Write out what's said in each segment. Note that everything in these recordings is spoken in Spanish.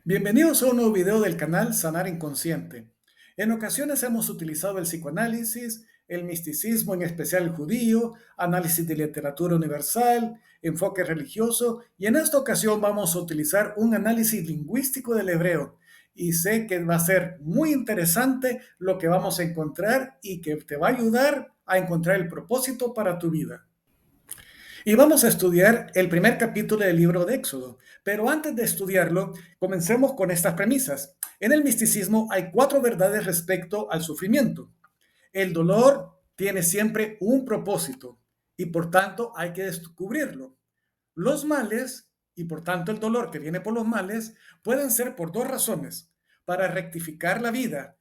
Bienvenidos a un nuevo video del canal Sanar Inconsciente. En ocasiones hemos utilizado el psicoanálisis, el misticismo, en especial el judío, análisis de literatura universal, enfoque religioso, y en esta ocasión vamos a utilizar un análisis lingüístico del hebreo. Y sé que va a ser muy interesante lo que vamos a encontrar y que te va a ayudar a encontrar el propósito para tu vida. Y vamos a estudiar el primer capítulo del libro de Éxodo. Pero antes de estudiarlo, comencemos con estas premisas. En el misticismo hay cuatro verdades respecto al sufrimiento. El dolor tiene siempre un propósito y por tanto hay que descubrirlo. Los males, y por tanto el dolor que viene por los males, pueden ser por dos razones. Para rectificar la vida,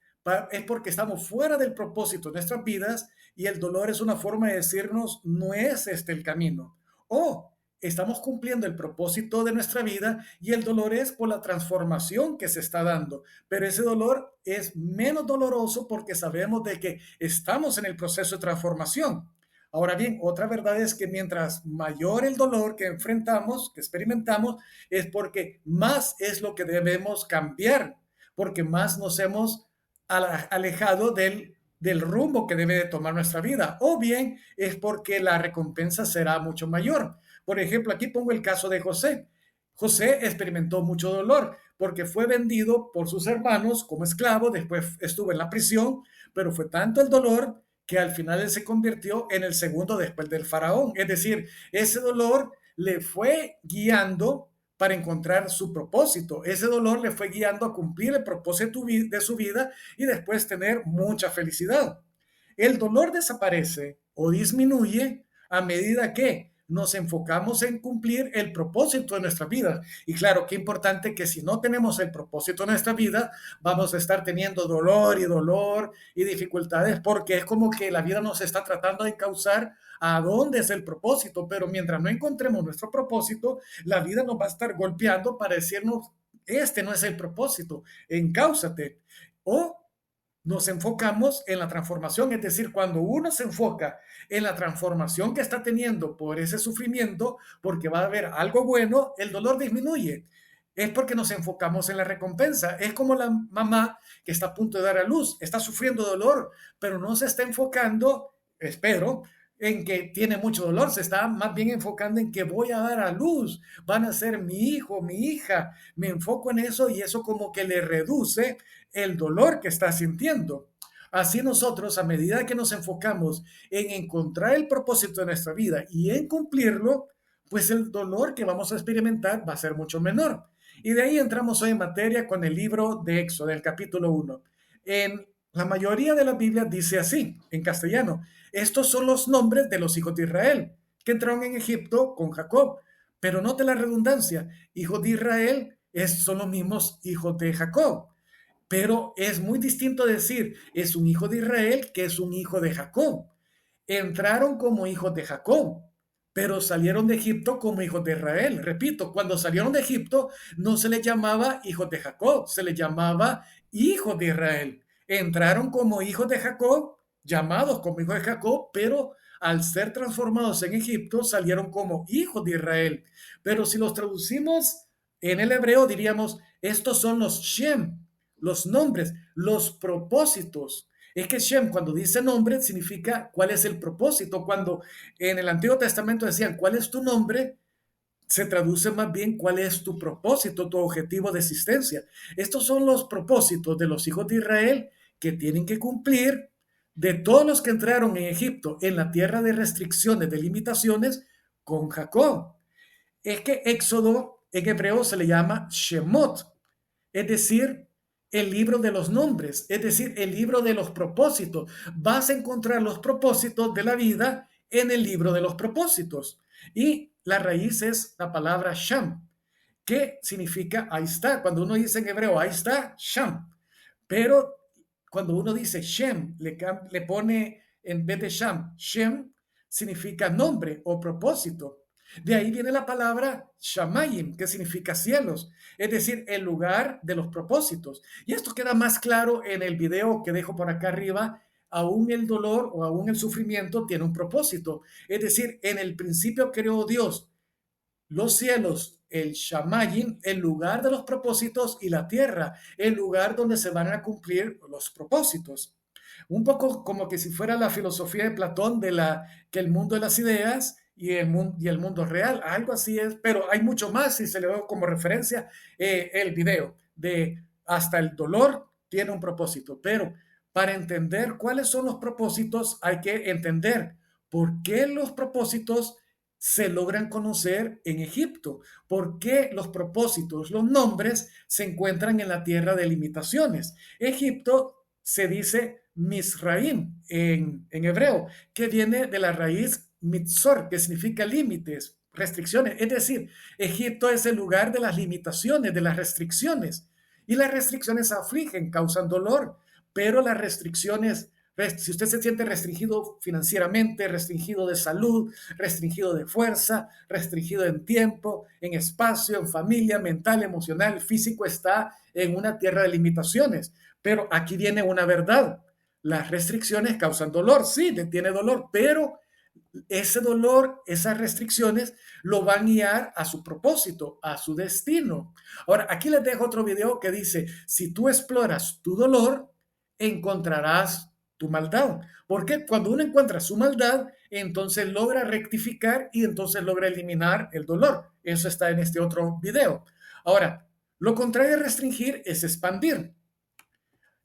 es porque estamos fuera del propósito de nuestras vidas y el dolor es una forma de decirnos, no es este el camino. O estamos cumpliendo el propósito de nuestra vida y el dolor es por la transformación que se está dando. Pero ese dolor es menos doloroso porque sabemos de que estamos en el proceso de transformación. Ahora bien, otra verdad es que mientras mayor el dolor que enfrentamos, que experimentamos, es porque más es lo que debemos cambiar, porque más nos hemos alejado del rumbo que debe de tomar nuestra vida, o bien es porque la recompensa será mucho mayor. Por ejemplo, aquí pongo el caso de José. José experimentó mucho dolor porque fue vendido por sus hermanos como esclavo, después estuvo en la prisión, pero fue tanto el dolor que al final él se convirtió en el segundo después del faraón. Es decir, ese dolor le fue guiando para encontrar su propósito. Ese dolor le fue guiando a cumplir el propósito de su vida y después tener mucha felicidad. El dolor desaparece o disminuye a medida que nos enfocamos en cumplir el propósito de nuestra vida. Y claro, qué importante que si no tenemos el propósito de nuestra vida, vamos a estar teniendo dolor y dificultades porque es como que la vida nos está tratando de encauzar a dónde es el propósito, pero mientras no encontremos nuestro propósito, la vida nos va a estar golpeando para decirnos, este no es el propósito, encáusate. O nos enfocamos en la transformación, es decir, cuando uno se enfoca en la transformación que está teniendo por ese sufrimiento, porque va a haber algo bueno, el dolor disminuye. Es porque nos enfocamos en la recompensa. Es como la mamá que está a punto de dar a luz, está sufriendo dolor, pero no se está enfocando, espero, en que tiene mucho dolor, se está más bien enfocando en que voy a dar a luz, van a ser mi hijo, mi hija, me enfoco en eso y eso como que le reduce el dolor que está sintiendo. Así nosotros, a medida que nos enfocamos en encontrar el propósito de nuestra vida y en cumplirlo, pues el dolor que vamos a experimentar va a ser mucho menor. Y de ahí entramos hoy en materia con el libro de Éxodo, del capítulo 1. En la mayoría de las Biblias dice así, en castellano, estos son los nombres de los hijos de Israel que entraron en Egipto con Jacob. Pero note la redundancia, hijos de Israel son los mismos hijos de Jacob. Pero es muy distinto decir, es un hijo de Israel que es un hijo de Jacob. Entraron como hijos de Jacob, pero salieron de Egipto como hijos de Israel. Repito, cuando salieron de Egipto no se les llamaba hijos de Jacob, se les llamaba hijos de Israel. Entraron como hijos de Jacob, llamados como hijos de Jacob, pero al ser transformados en Egipto salieron como hijos de Israel. Pero si los traducimos en el hebreo diríamos, estos son los Shem, los nombres, los propósitos. Es que Shem, cuando dice nombre, significa cuál es el propósito. Cuando en el Antiguo Testamento decían cuál es tu nombre, se traduce más bien cuál es tu propósito, tu objetivo de existencia. Estos son los propósitos de los hijos de Israel que tienen que cumplir de todos los que entraron en Egipto, en la tierra de restricciones, de limitaciones, con Jacob. Es que Éxodo en hebreo se le llama Shemot, es decir, el libro de los nombres, es decir, el libro de los propósitos. Vas a encontrar los propósitos de la vida en el libro de los propósitos. Y la raíz es la palabra Sham, que significa ahí está. Cuando uno dice en hebreo, ahí está, Sham. Pero cuando uno dice Shem, le pone en vez de Sham, Shem significa nombre o propósito. De ahí viene la palabra Shamayim, que significa cielos, es decir, el lugar de los propósitos. Y esto queda más claro en el video que dejo por acá arriba. Aún el dolor o aún el sufrimiento tiene un propósito. Es decir, en el principio creó Dios los cielos el Shamayim, el lugar de los propósitos, y la tierra, el lugar donde se van a cumplir los propósitos. Un poco como que si fuera la filosofía de Platón que el mundo de las ideas y el mundo real, algo así es, pero hay mucho más si se le da como referencia el video de hasta el dolor tiene un propósito, pero para entender cuáles son los propósitos hay que entender por qué los propósitos se logran conocer en Egipto, por qué los propósitos, los nombres se encuentran en la tierra de limitaciones. Egipto se dice Misraim en hebreo, que viene de la raíz mitzor, que significa límites, restricciones. Es decir, Egipto es el lugar de las limitaciones, de las restricciones. Y las restricciones afligen, causan dolor, pero las restricciones, si usted se siente restringido financieramente, restringido de salud, restringido de fuerza, restringido en tiempo, en espacio, en familia, mental, emocional, físico, está en una tierra de limitaciones. Pero aquí viene una verdad. Las restricciones causan dolor, sí, le tiene dolor, pero ese dolor, esas restricciones, lo van a guiar a su propósito, a su destino. Ahora, aquí les dejo otro video que dice, si tú exploras tu dolor, encontrarás tu maldad. Porque cuando uno encuentra su maldad, entonces logra rectificar y entonces logra eliminar el dolor. Eso está en este otro video. Ahora, lo contrario de restringir es expandir.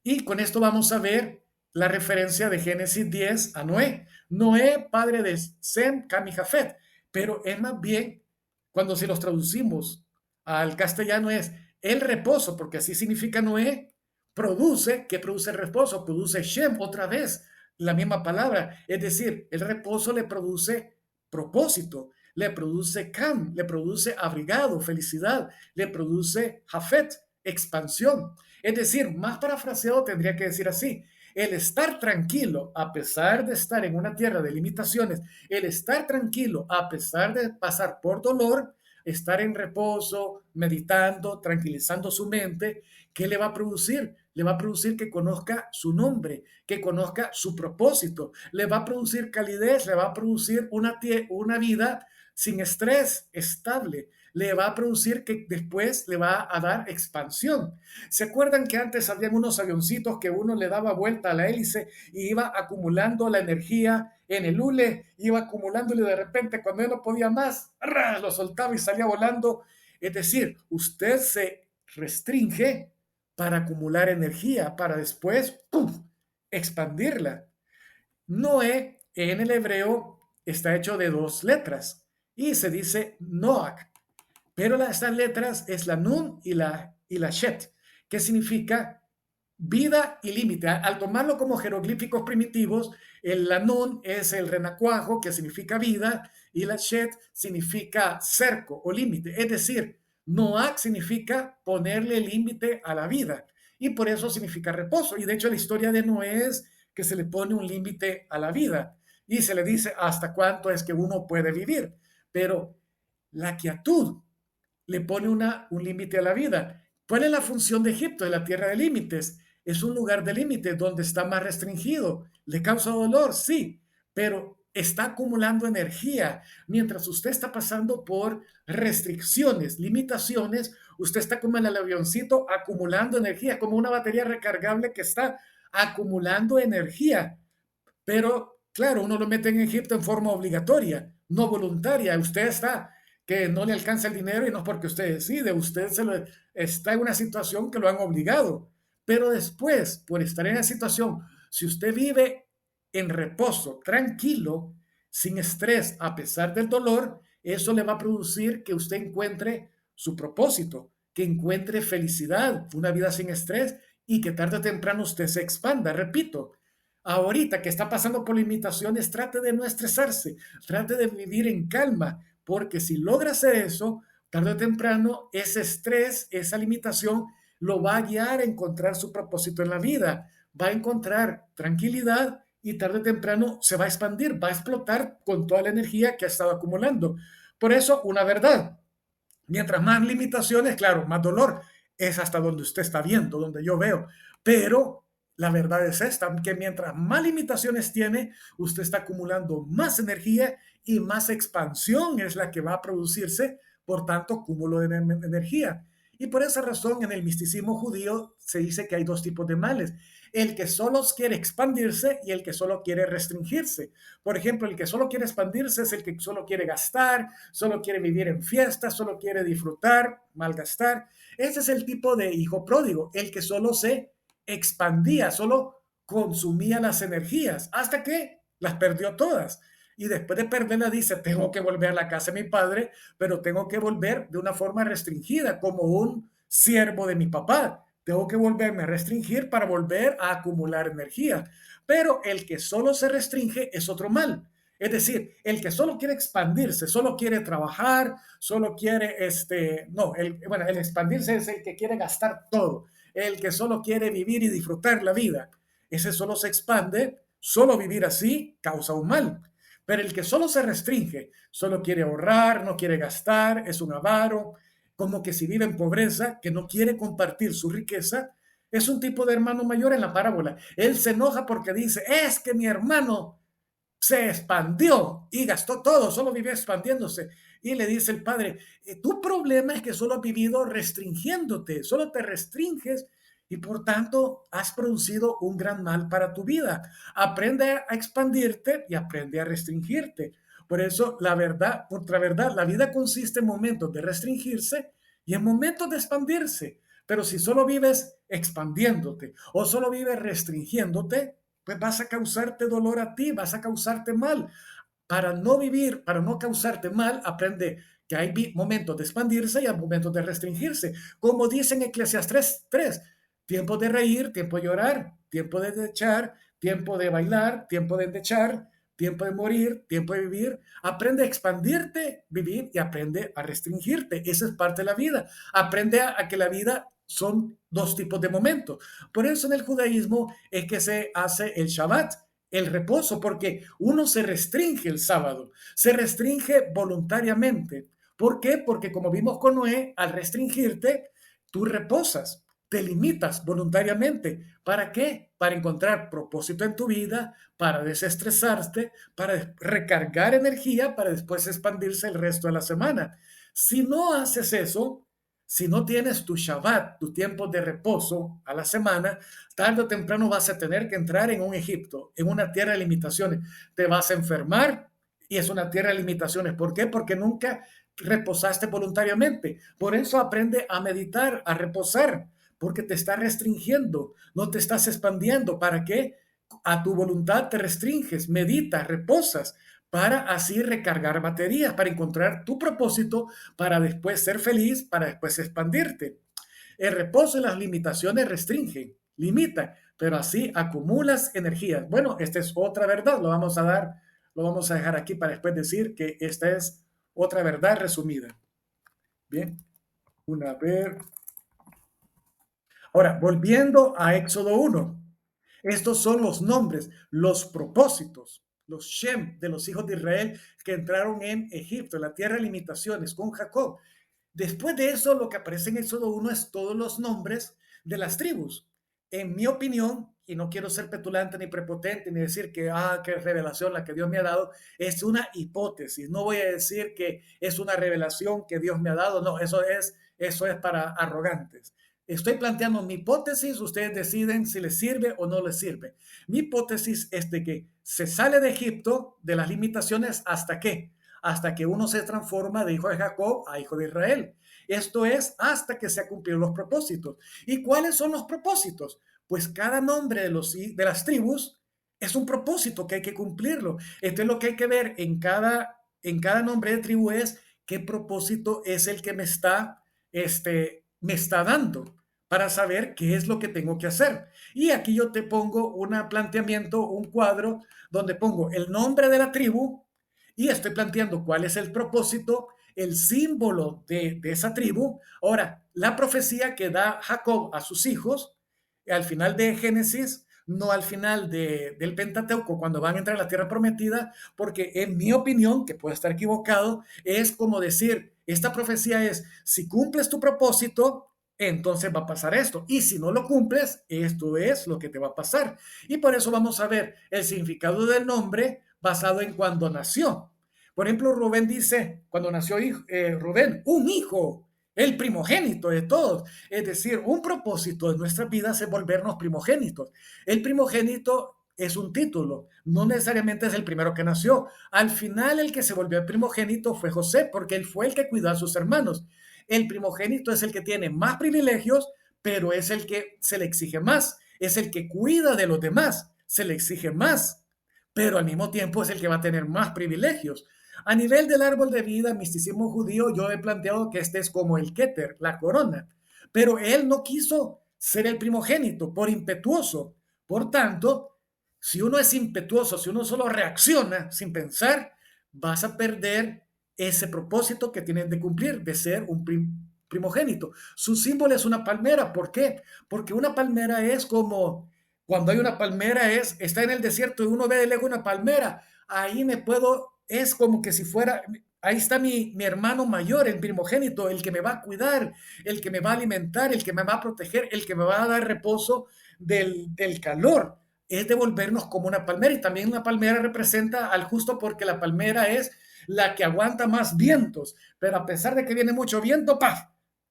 Y con esto vamos a ver la referencia de Génesis 10 a Noé. Noé, padre de Sem, Cam y Jafet. Pero es más bien, cuando si los traducimos al castellano es el reposo, porque así significa Noé, produce, ¿qué produce el reposo? Produce Shem, otra vez, la misma palabra. Es decir, el reposo le produce propósito, le produce Cam, le produce abrigado, felicidad, le produce Jafet, expansión. Es decir, más parafraseado tendría que decir así, el estar tranquilo a pesar de estar en una tierra de limitaciones, el estar tranquilo a pesar de pasar por dolor, estar en reposo, meditando, tranquilizando su mente, ¿qué le va a producir? Le va a producir que conozca su nombre, que conozca su propósito, le va a producir calidez, le va a producir una vida sin estrés, estable, le va a producir que después le va a dar expansión. ¿Se acuerdan que antes habían unos avioncitos que uno le daba vuelta a la hélice y iba acumulando la energía en el hule, iba acumulándole de repente cuando él no podía más, lo soltaba y salía volando? Es decir, usted se restringe para acumular energía, para después ¡pum!, expandirla. Noé en el hebreo está hecho de dos letras y se dice Noach, pero estas letras es la Nun y la Shet, que significa vida y límite. Al tomarlo como jeroglíficos primitivos, la Nun es el renacuajo, que significa vida, y la Shet significa cerco o límite. Es decir, Noach significa ponerle límite a la vida, y por eso significa reposo. Y de hecho la historia de Noé es que se le pone un límite a la vida, y se le dice hasta cuánto es que uno puede vivir. Pero la quietud le pone un límite a la vida. ¿Cuál es la función de Egipto, de la tierra de límites? Es un lugar de límites donde está más restringido. ¿Le causa dolor? Sí, pero está acumulando energía. Mientras usted está pasando por restricciones, limitaciones, usted está como en el avioncito acumulando energía, como una batería recargable que está acumulando energía. Pero claro, uno lo mete en Egipto en forma obligatoria, no voluntaria. Usted está que no le alcanza el dinero y no es porque usted decide, está en una situación que lo han obligado. Pero después, por estar en esa situación, si usted vive en reposo, tranquilo, sin estrés, a pesar del dolor, eso le va a producir que usted encuentre su propósito, que encuentre felicidad, una vida sin estrés y que tarde o temprano usted se expanda. Repito, ahorita que está pasando por limitaciones, trate de no estresarse, trate de vivir en calma, porque si logra hacer eso, tarde o temprano, ese estrés, esa limitación, lo va a guiar a encontrar su propósito en la vida, va a encontrar tranquilidad y tarde o temprano se va a expandir, va a explotar con toda la energía que ha estado acumulando. Por eso, una verdad, mientras más limitaciones, claro, más dolor, es hasta donde usted está viendo, donde yo veo, pero la verdad es esta, que mientras más limitaciones tiene, usted está acumulando más energía y más expansión es la que va a producirse por tanto, cúmulo de energía. Y por esa razón, en el misticismo judío se dice que hay dos tipos de males: el que solo quiere expandirse y el que solo quiere restringirse. Por ejemplo, el que solo quiere expandirse es el que solo quiere gastar, solo quiere vivir en fiestas, solo quiere disfrutar, malgastar. Ese es el tipo de hijo pródigo, el que solo se expandía, solo consumía las energías hasta que las perdió todas. Y después de perderla dice, tengo que volver a la casa de mi padre, pero tengo que volver de una forma restringida, como un siervo de mi papá. Tengo que volverme a restringir para volver a acumular energía. Pero el que solo se restringe es otro mal. Es decir, el que solo quiere expandirse, solo quiere trabajar, solo quiere, no, el expandirse es el que quiere gastar todo, el que solo quiere vivir y disfrutar la vida. Ese solo se expande, solo vivir así causa un mal. Pero el que solo se restringe, solo quiere ahorrar, no quiere gastar, es un avaro, como que si vive en pobreza, que no quiere compartir su riqueza, es un tipo de hermano mayor en la parábola. Él se enoja porque dice, es que mi hermano se expandió y gastó todo, solo vivió expandiéndose. Y le dice el padre, tu problema es que solo has vivido restringiéndote, solo te restringes y por tanto has producido un gran mal para tu vida. Aprende a expandirte y aprende a restringirte. Por eso la verdad, otra verdad, la vida consiste en momentos de restringirse y en momentos de expandirse. Pero si solo vives expandiéndote o solo vives restringiéndote, pues vas a causarte dolor a ti, vas a causarte mal. Para no vivir, para no causarte mal, aprende que hay momentos de expandirse y hay momentos de restringirse. Como dice en Eclesiastes 3, tiempo de reír, tiempo de llorar, tiempo de echar, tiempo de bailar, tiempo de endechar, tiempo de morir, tiempo de vivir. Aprende a expandirte, vivir y aprende a restringirte. Esa es parte de la vida. Aprende a que la vida son dos tipos de momentos. Por eso en el judaísmo es que se hace el Shabbat, el reposo, porque uno se restringe el sábado, se restringe voluntariamente. ¿Por qué? Porque como vimos con Noé, al restringirte, tú reposas, te limitas voluntariamente. ¿Para qué? Para encontrar propósito en tu vida, para desestresarte, para recargar energía, para después expandirse el resto de la semana. Si no haces eso, si no tienes tu Shabbat, tu tiempo de reposo a la semana, tarde o temprano vas a tener que entrar en un Egipto, en una tierra de limitaciones. Te vas a enfermar y es una tierra de limitaciones. ¿Por qué? Porque nunca reposaste voluntariamente. Por eso aprende a meditar, a reposar, porque te está restringiendo, no te estás expandiendo. ¿Para qué? A tu voluntad te restringes, meditas, reposas, para así recargar baterías, para encontrar tu propósito, para después ser feliz, para después expandirte. El reposo y las limitaciones restringen, limitan, pero así acumulas energía. Bueno, esta es otra verdad, lo vamos a dejar aquí para después decir que esta es otra verdad resumida. Bien, una vez. Ahora, volviendo a Éxodo 1, estos son los nombres, los propósitos, los Shem de los hijos de Israel que entraron en Egipto, en la tierra de limitaciones, con Jacob. Después de eso, lo que aparece en Éxodo 1 es todos los nombres de las tribus. En mi opinión, y no quiero ser petulante ni prepotente ni decir que, qué revelación la que Dios me ha dado, es una hipótesis. No voy a decir que es una revelación que Dios me ha dado, no, eso es para arrogantes. Estoy planteando mi hipótesis, ustedes deciden si les sirve o no les sirve. Mi hipótesis es de que se sale de Egipto, de las limitaciones, ¿hasta qué? Hasta que uno se transforma de hijo de Jacob a hijo de Israel. Esto es hasta que se cumplen los propósitos. ¿Y cuáles son los propósitos? Pues cada nombre de las tribus es un propósito que hay que cumplirlo. Esto es lo que hay que ver en cada nombre de tribu, es qué propósito es el que me está dando para saber qué es lo que tengo que hacer. Y aquí yo te pongo un planteamiento, un cuadro, donde pongo el nombre de la tribu y estoy planteando cuál es el propósito, el símbolo de esa tribu. Ahora, la profecía que da Jacob a sus hijos, al final de Génesis, no al final del Pentateuco, cuando van a entrar a la tierra prometida, porque en mi opinión, que puede estar equivocado, es como decir, esta profecía es, si cumples tu propósito, entonces va a pasar esto. Y si no lo cumples, esto es lo que te va a pasar. Y por eso vamos a ver el significado del nombre basado en cuando nació. Por ejemplo, Rubén dice, cuando nació Rubén, un hijo, el primogénito de todos. Es decir, un propósito de nuestras vidas es volvernos primogénitos. El primogénito es un título, no necesariamente es el primero que nació. Al final el que se volvió el primogénito fue José, porque él fue el que cuidó a sus hermanos. El primogénito es el que tiene más privilegios, pero es el que se le exige más, es el que cuida de los demás, se le exige más, pero al mismo tiempo es el que va a tener más privilegios. A nivel del árbol de vida, misticismo judío, yo he planteado que este es como el Keter, la corona, pero él no quiso ser el primogénito por impetuoso. Por tanto, si uno es impetuoso, si uno solo reacciona sin pensar, vas a perder ese propósito que tienes de cumplir, de ser un primogénito. Su símbolo es una palmera. ¿Por qué? Porque una palmera es como cuando hay una palmera, está en el desierto y uno ve de lejos una palmera. Ahí me puedo, es como que si fuera, ahí está mi hermano mayor, el primogénito, el que me va a cuidar, el que me va a alimentar, el que me va a proteger, el que me va a dar reposo del calor. Es devolvernos como una palmera, y también una palmera representa al justo, porque la palmera es la que aguanta más vientos, pero a pesar de que viene mucho viento, ¡paf!,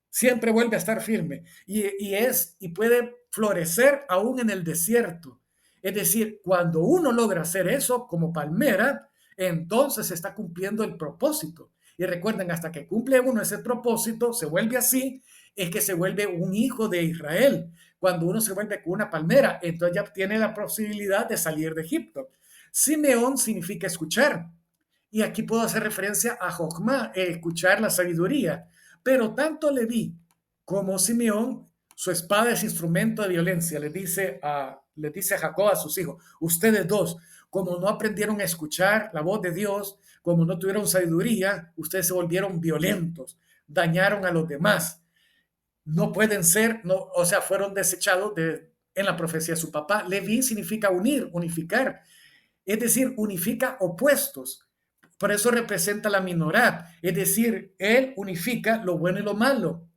siempre vuelve a estar firme y puede florecer aún en el desierto. Es decir, cuando uno logra hacer eso como palmera, entonces está cumpliendo el propósito. Y recuerden, hasta que cumple uno ese propósito, se vuelve así, es que se vuelve un hijo de Israel. Cuando uno se vuelve con una palmera, entonces ya tiene la posibilidad de salir de Egipto. Simeón significa escuchar. Y aquí puedo hacer referencia a Jochma, escuchar la sabiduría. Pero tanto Leví como Simeón, su espada es instrumento de violencia. Le dice a Jacob, a sus hijos, ustedes dos, como no aprendieron a escuchar la voz de Dios, como no tuvieron sabiduría, ustedes se volvieron violentos, dañaron a los demás. No pueden ser, no, o sea, fueron desechados en la profecía de su papá. Leví significa unir, unificar, es decir, unifica opuestos. Por eso representa la minorá, es decir, él unifica lo bueno y lo malo.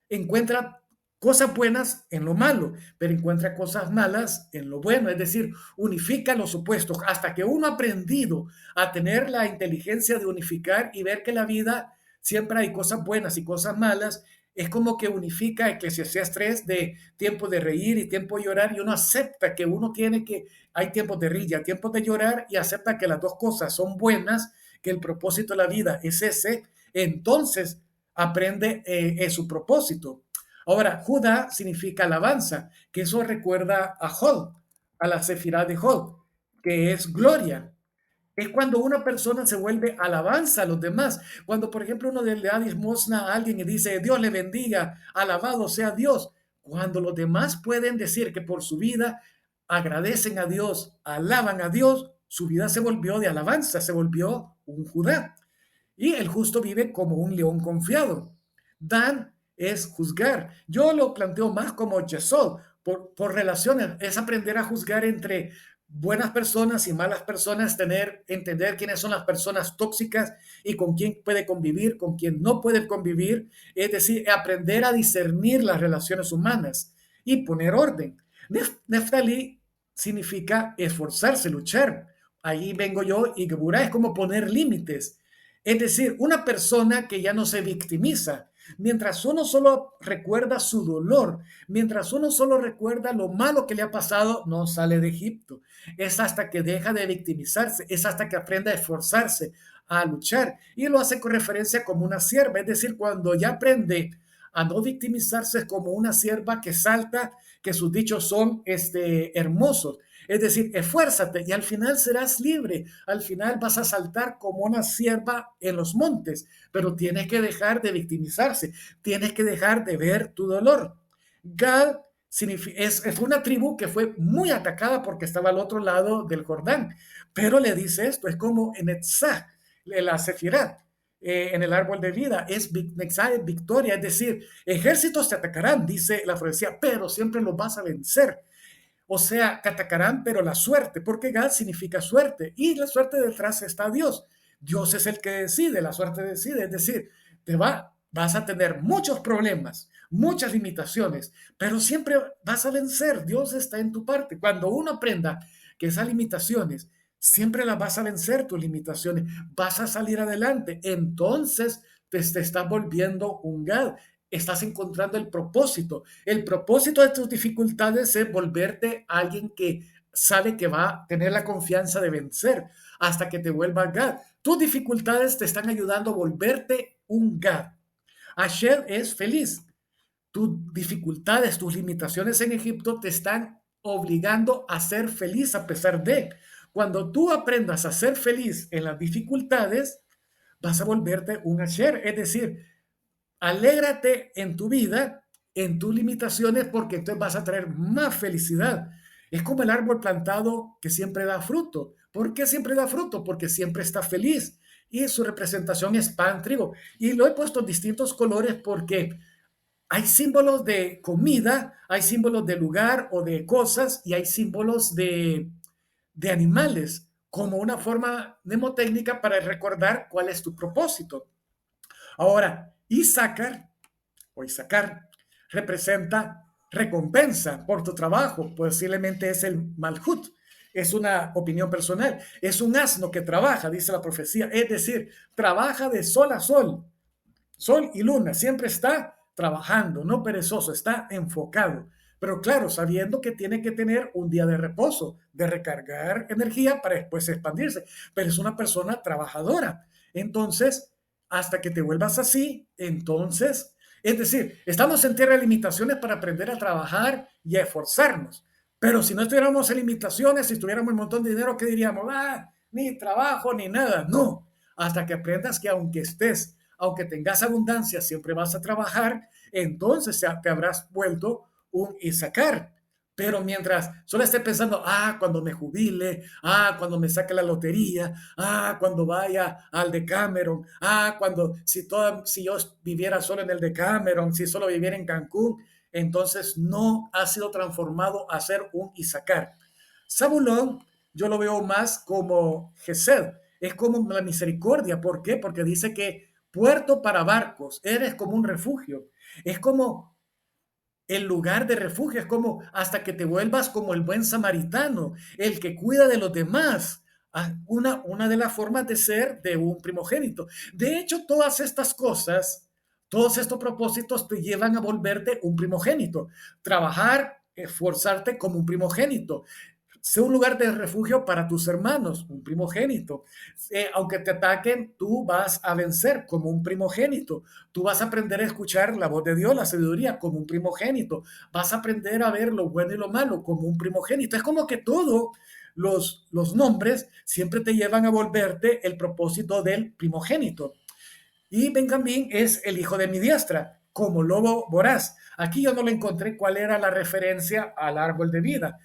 Encuentra cosas buenas en lo malo, pero encuentra cosas malas en lo bueno, es decir, unifica los opuestos. Hasta que uno ha aprendido a tener la inteligencia de unificar y ver que la vida siempre hay cosas buenas y cosas malas, es como que unifica Eclesiastés 3 de tiempo de reír y tiempo de llorar, y uno acepta que uno tiene que, hay tiempos de reír y hay tiempos de llorar, y acepta que las dos cosas son buenas, que el propósito de la vida es ese, entonces aprende su propósito. Ahora, Judá significa alabanza, que eso recuerda a Hod, a la Sefirá de Hod, que es gloria. Es cuando una persona se vuelve alabanza a los demás. Cuando, por ejemplo, uno le da limosna a alguien y dice, Dios le bendiga, alabado sea Dios. Cuando los demás pueden decir que por su vida agradecen a Dios, alaban a Dios, su vida se volvió de alabanza, se volvió un Judá. Y el justo vive como un león confiado. Dan es juzgar. Yo lo planteo más como Yesod, por relaciones. Es aprender a juzgar entre buenas personas y malas personas, entender quiénes son las personas tóxicas y con quién puede convivir, con quién no puede convivir. Es decir, aprender a discernir las relaciones humanas y poner orden. Neftalí significa esforzarse, luchar. Ahí vengo yo, y Geburah es como poner límites. Es decir, una persona que ya no se victimiza. Mientras uno solo recuerda su dolor, mientras uno solo recuerda lo malo que le ha pasado, no sale de Egipto. Es hasta que deja de victimizarse, es hasta que aprende a esforzarse, a luchar. Y lo hace con referencia como una sierva, es decir, cuando ya aprende a no victimizarse, como una sierva que salta, que sus dichos son hermosos. Es decir, esfuérzate y al final serás libre. Al final vas a saltar como una sierva en los montes, pero tienes que dejar de victimizarse, tienes que dejar de ver tu dolor. Gad es una tribu que fue muy atacada porque estaba al otro lado del Jordán, pero le dice esto, es como en Etzá, la Sefirat, en el árbol de vida, es victoria, es decir, ejércitos te atacarán, dice la profecía, pero siempre los vas a vencer. O sea, te atacarán, pero la suerte, porque Gad significa suerte, y la suerte detrás está Dios. Dios es el que decide, la suerte decide, es decir, vas a tener muchos problemas, muchas limitaciones, pero siempre vas a vencer. Dios está en tu parte. Cuando uno aprenda que esas limitaciones siempre las vas a vencer tus limitaciones, vas a salir adelante. Entonces te estás volviendo un God. Estás encontrando el propósito. El propósito de tus dificultades es volverte alguien que sabe que va a tener la confianza de vencer hasta que te vuelva God. Tus dificultades te están ayudando a volverte un God. Asher es feliz. Tus dificultades, tus limitaciones en Egipto te están obligando a ser feliz a pesar de. Cuando tú aprendas a ser feliz en las dificultades, vas a volverte un Asher, es decir, alégrate en tu vida, en tus limitaciones, porque entonces vas a traer más felicidad. Es como el árbol plantado que siempre da fruto. ¿Por qué siempre da fruto? Porque siempre está feliz. Y su representación es pan, trigo. Y lo he puesto en distintos colores porque hay símbolos de comida, hay símbolos de lugar o de cosas y hay símbolos de animales como una forma mnemotécnica para recordar cuál es tu propósito. Ahora, Isaacar representa recompensa por tu trabajo, posiblemente es el Malhut, es una opinión personal, es un asno que trabaja, dice la profecía, es decir, trabaja de sol a sol, sol y luna, siempre está trabajando, no perezoso, está enfocado. Pero claro, sabiendo que tiene que tener un día de reposo, de recargar energía para después expandirse. Pero es una persona trabajadora. Entonces, hasta que te vuelvas así, entonces, es decir, estamos en tierra de limitaciones para aprender a trabajar y a esforzarnos. Pero si no estuviéramos en limitaciones, si tuviéramos un montón de dinero, ¿qué diríamos? Ah, ni trabajo ni nada. No, hasta que aprendas que aunque tengas abundancia, siempre vas a trabajar, entonces te habrás vuelto un Isaacar. Pero mientras solo esté pensando, cuando me jubile, cuando me saque la lotería, cuando vaya al Decameron, si yo viviera solo en el Decameron, si solo viviera en Cancún, entonces no ha sido transformado a ser un Isaacar. Zabulón yo lo veo más como Gesed, es como la misericordia. ¿Por qué? Porque dice que puerto para barcos, eres como un refugio, es como el lugar de refugio, es como hasta que te vuelvas como el buen samaritano, el que cuida de los demás. Una de las formas de ser de un primogénito. De hecho, todas estas cosas, todos estos propósitos te llevan a volverte un primogénito. Trabajar, esforzarte como un primogénito. Sé un lugar de refugio para tus hermanos, un primogénito. Aunque te ataquen, tú vas a vencer como un primogénito. Tú vas a aprender a escuchar la voz de Dios, la sabiduría, como un primogénito. Vas a aprender a ver lo bueno y lo malo como un primogénito. Es como que todos los nombres siempre te llevan a volverte el propósito del primogénito. Y Benjamín es el hijo de mi diestra, como lobo voraz. Aquí yo no le encontré cuál era la referencia al árbol de vida.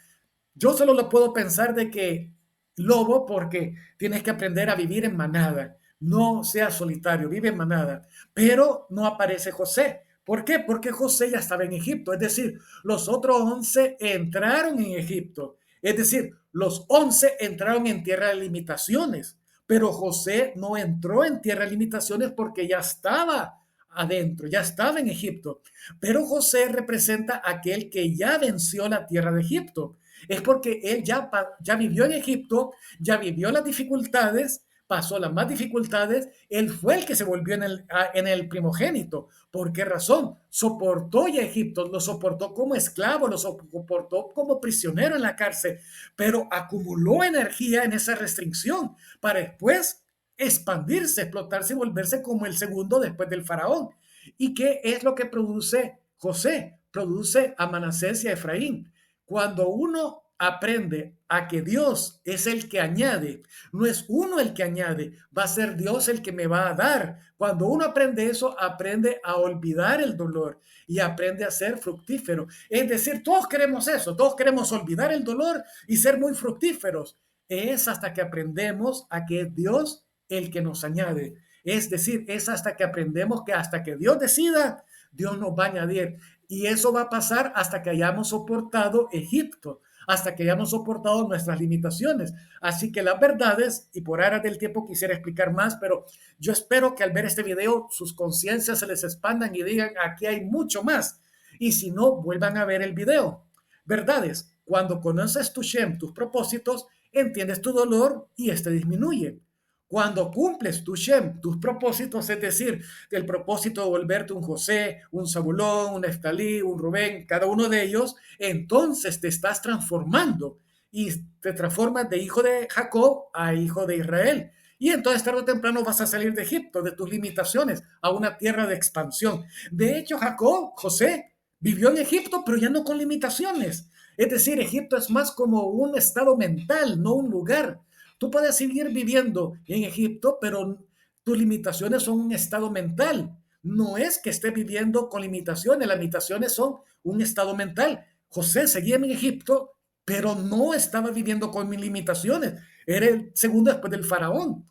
Yo solo lo puedo pensar de que lobo porque tienes que aprender a vivir en manada. No seas solitario, vive en manada. Pero no aparece José. ¿Por qué? Porque José ya estaba en Egipto. Es decir, los otros 11 entraron en Egipto. Es decir, los 11 entraron en tierra de limitaciones. Pero José no entró en tierra de limitaciones porque ya estaba adentro, ya estaba en Egipto. Pero José representa a aquel que ya venció la tierra de Egipto. Es porque él ya vivió en Egipto, ya vivió las dificultades, pasó las más dificultades, él fue el que se volvió en el primogénito. ¿Por qué razón? Soportó ya Egipto, lo soportó como esclavo, lo soportó como prisionero en la cárcel, pero acumuló energía en esa restricción para después expandirse, explotarse y volverse como el segundo después del faraón. ¿Y qué es lo que produce José? Produce a Manasés y a Efraín. Cuando uno aprende a que Dios es el que añade, no es uno el que añade, va a ser Dios el que me va a dar. Cuando uno aprende eso, aprende a olvidar el dolor y aprende a ser fructífero. Es decir, todos queremos eso, todos queremos olvidar el dolor y ser muy fructíferos. Es hasta que aprendemos a que es Dios el que nos añade. Es decir, es hasta que aprendemos que hasta que Dios decida, Dios nos va a añadir. Y eso va a pasar hasta que hayamos soportado Egipto, hasta que hayamos soportado nuestras limitaciones. Así que las verdades, y por áreas del tiempo quisiera explicar más, pero yo espero que al ver este video sus conciencias se les expandan y digan, aquí hay mucho más. Y si no, vuelvan a ver el video. Verdades. Cuando conoces tu Shem, tus propósitos, entiendes tu dolor y este disminuye. Cuando cumples tu Shem, tus propósitos, es decir, el propósito de volverte un José, un Zabulón, un Neftalí, un Rubén, cada uno de ellos, entonces te estás transformando y te transformas de hijo de Jacob a hijo de Israel. Y entonces tarde o temprano vas a salir de Egipto, de tus limitaciones, a una tierra de expansión. De hecho, Jacob, José, vivió en Egipto, pero ya no con limitaciones. Es decir, Egipto es más como un estado mental, no un lugar. Tú puedes seguir viviendo en Egipto, pero tus limitaciones son un estado mental. No es que esté viviendo con limitaciones, las limitaciones son un estado mental. José seguía en Egipto, pero no estaba viviendo con limitaciones. Era el segundo después del faraón.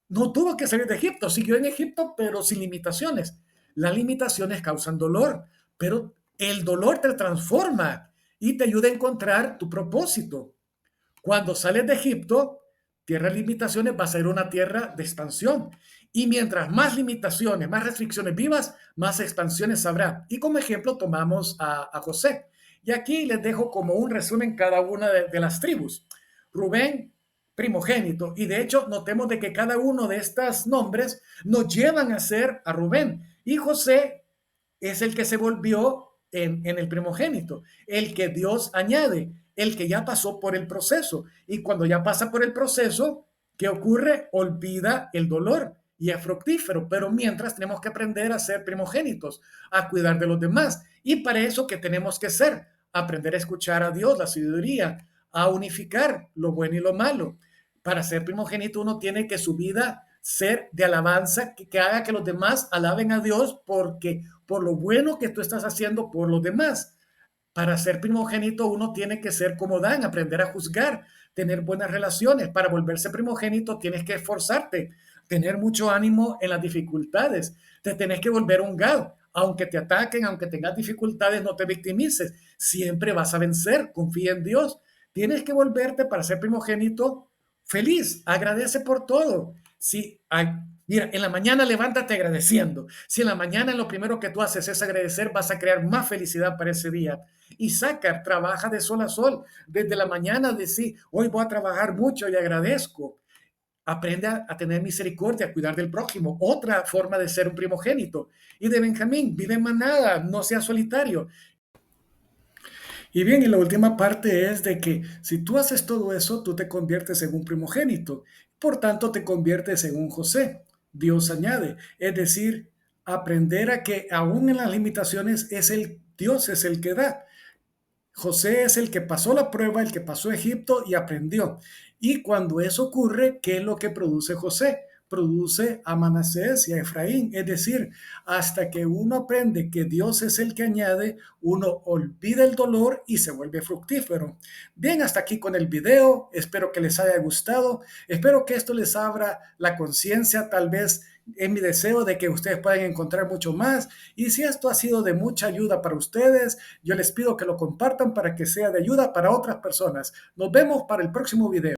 No tuvo que salir de Egipto, siguió en Egipto, pero sin limitaciones. Las limitaciones causan dolor, pero el dolor te transforma y te ayuda a encontrar tu propósito. Cuando sales de Egipto, tierra de limitaciones, vas a ir a una tierra de expansión. Y mientras más limitaciones, más restricciones vivas, más expansiones habrá. Y como ejemplo tomamos a José. Y aquí les dejo como un resumen cada una de las tribus. Rubén, primogénito. Y de hecho, notemos de que cada uno de estos nombres nos llevan a ser a Rubén. Y José es el que se volvió en el primogénito, el que Dios añade, el que ya pasó por el proceso. Y cuando ya pasa por el proceso, ¿qué ocurre? Olvida el dolor y es fructífero. Pero mientras tenemos que aprender a ser primogénitos, a cuidar de los demás. Y para eso, ¿qué tenemos que hacer? Aprender a escuchar a Dios, la sabiduría, a unificar lo bueno y lo malo. Para ser primogénito uno tiene que su vida ser de alabanza, que haga que los demás alaben a Dios porque por lo bueno que tú estás haciendo por los demás. Para ser primogénito uno tiene que ser como Dan, aprender a juzgar, tener buenas relaciones. Para volverse primogénito tienes que esforzarte, tener mucho ánimo en las dificultades. Te tenés que volver un Gad. Aunque te ataquen, aunque tengas dificultades, no te victimices. Siempre vas a vencer. Confía en Dios. Tienes que volverte para ser primogénito feliz. Agradece por todo. Si Mira, en la mañana levántate agradeciendo. Si en la mañana lo primero que tú haces es agradecer, vas a crear más felicidad para ese día. Y saca, trabaja de sol a sol. Desde la mañana decir, hoy voy a trabajar mucho y agradezco. Aprende a tener misericordia, a cuidar del prójimo. Otra forma de ser un primogénito. Y de Benjamín, vive en manada, no sea solitario. Y bien, y la última parte es de que si tú haces todo eso, tú te conviertes en un primogénito. Por tanto, te conviertes en un José. Dios añade. Es decir, aprender a que aún en las limitaciones es el Dios es el que da. José es el que pasó la prueba, el que pasó Egipto y aprendió. Y cuando eso ocurre, ¿qué es lo que produce José? Produce a Manasés y a Efraín. Es decir, hasta que uno aprende que Dios es el que añade, uno olvida el dolor y se vuelve fructífero. Bien, hasta aquí con el video. Espero que les haya gustado. Espero que esto les abra la conciencia, tal vez es mi deseo de que ustedes puedan encontrar mucho más. Y si esto ha sido de mucha ayuda para ustedes, yo les pido que lo compartan para que sea de ayuda para otras personas. Nos vemos para el próximo video.